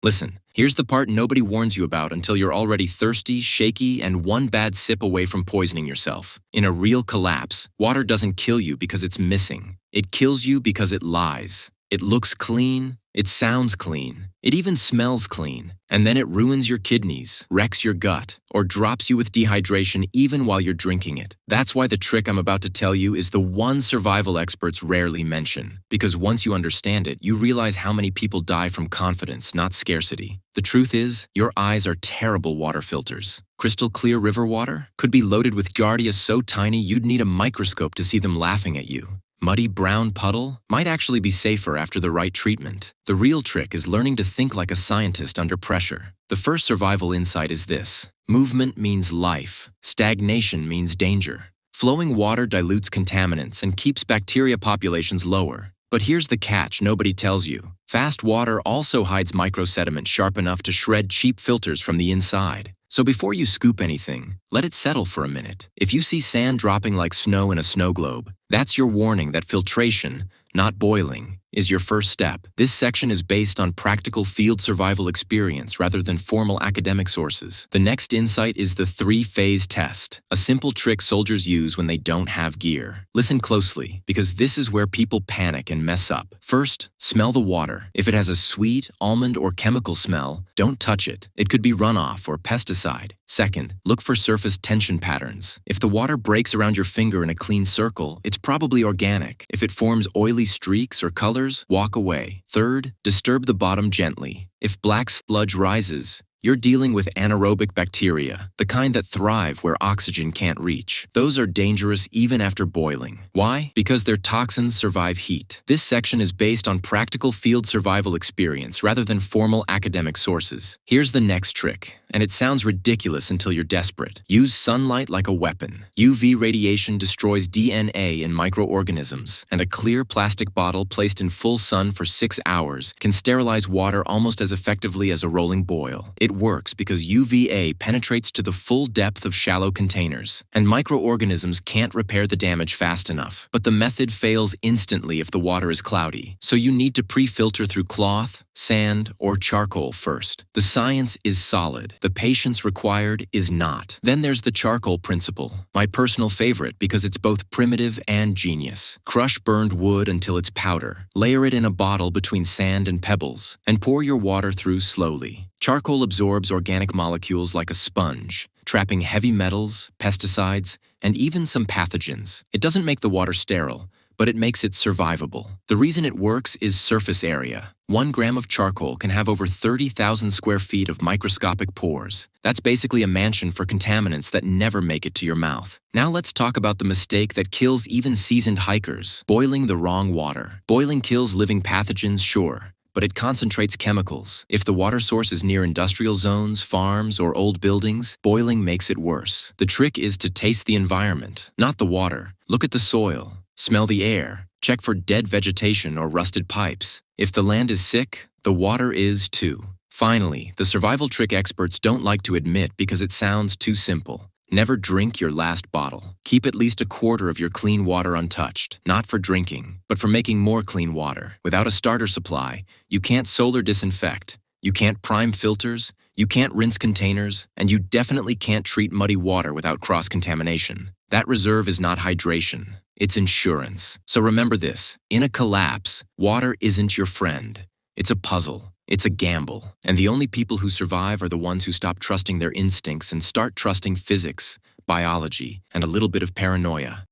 Listen, here's the part nobody warns you about until you're already thirsty, shaky, and one bad sip away from poisoning yourself. In a real collapse, water doesn't kill you because it's missing. It kills you because it lies. It looks clean, it sounds clean, it even smells clean, and then it ruins your kidneys, wrecks your gut, or drops you with dehydration even while you're drinking it. That's why the trick I'm about to tell you is the one survival experts rarely mention, because once you understand it, you realize how many people die from confidence, not scarcity. The truth is, your eyes are terrible water filters. Crystal clear river water could be loaded with giardia so tiny you'd need a microscope to see them laughing at you. Muddy brown puddle might actually be safer after the right treatment. The real trick is learning to think like a scientist under pressure. The first survival insight is this: movement means life. Stagnation means danger. Flowing water dilutes contaminants and keeps bacteria populations lower. But here's the catch nobody tells you. Fast water also hides microsediment sharp enough to shred cheap filters from the inside. So before you scoop anything, let it settle for a minute. If you see sand dropping like snow in a snow globe, that's your warning that filtration, not boiling, is your first step. This section is based on practical field survival experience rather than formal academic sources. The next insight is the three-phase test, a simple trick soldiers use when they don't have gear. Listen closely, because this is where people panic and mess up. First, smell the water. If it has a sweet, almond, or chemical smell, don't touch it. It could be runoff or pesticide. Second, look for surface tension patterns. If the water breaks around your finger in a clean circle, it's probably organic. If it forms oily streaks or colors, walk away. Third, disturb the bottom gently. If black sludge rises, you're dealing with anaerobic bacteria, the kind that thrive where oxygen can't reach. Those are dangerous even after boiling. Why? Because their toxins survive heat. This section is based on practical field survival experience rather than formal academic sources. Here's the next trick, and it sounds ridiculous until you're desperate. Use sunlight like a weapon. UV radiation destroys DNA in microorganisms, and a clear plastic bottle placed in full sun for 6 hours can sterilize water almost as effectively as a rolling boil. It works because UVA penetrates to the full depth of shallow containers, and microorganisms can't repair the damage fast enough. But the method fails instantly if the water is cloudy, so you need to pre-filter through cloth, sand, or charcoal first. The science is solid. The patience required is not. Then there's the charcoal principle, my personal favorite because it's both primitive and genius. Crush burned wood until it's powder. Layer it in a bottle between sand and pebbles, and pour your water through slowly. Charcoal absorbs organic molecules like a sponge, trapping heavy metals, pesticides, and even some pathogens. It doesn't make the water sterile, but it makes it survivable. The reason it works is surface area. 1 gram of charcoal can have over 30,000 square feet of microscopic pores. That's basically a mansion for contaminants that never make it to your mouth. Now let's talk about the mistake that kills even seasoned hikers: boiling the wrong water. Boiling kills living pathogens, sure, but it concentrates chemicals. If the water source is near industrial zones, farms, or old buildings, boiling makes it worse. The trick is to taste the environment, not the water. Look at the soil. Smell the air. Check for dead vegetation or rusted pipes. If the land is sick, the water is too. Finally, the survival trick experts don't like to admit because it sounds too simple. Never drink your last bottle. Keep at least a quarter of your clean water untouched, not for drinking, but for making more clean water. Without a starter supply, you can't solar disinfect, you can't prime filters, you can't rinse containers, and you definitely can't treat muddy water without cross-contamination. That reserve is not hydration, it's insurance. So remember this: in a collapse, water isn't your friend. It's a puzzle. It's a gamble. And the only people who survive are the ones who stop trusting their instincts and start trusting physics, biology, and a little bit of paranoia.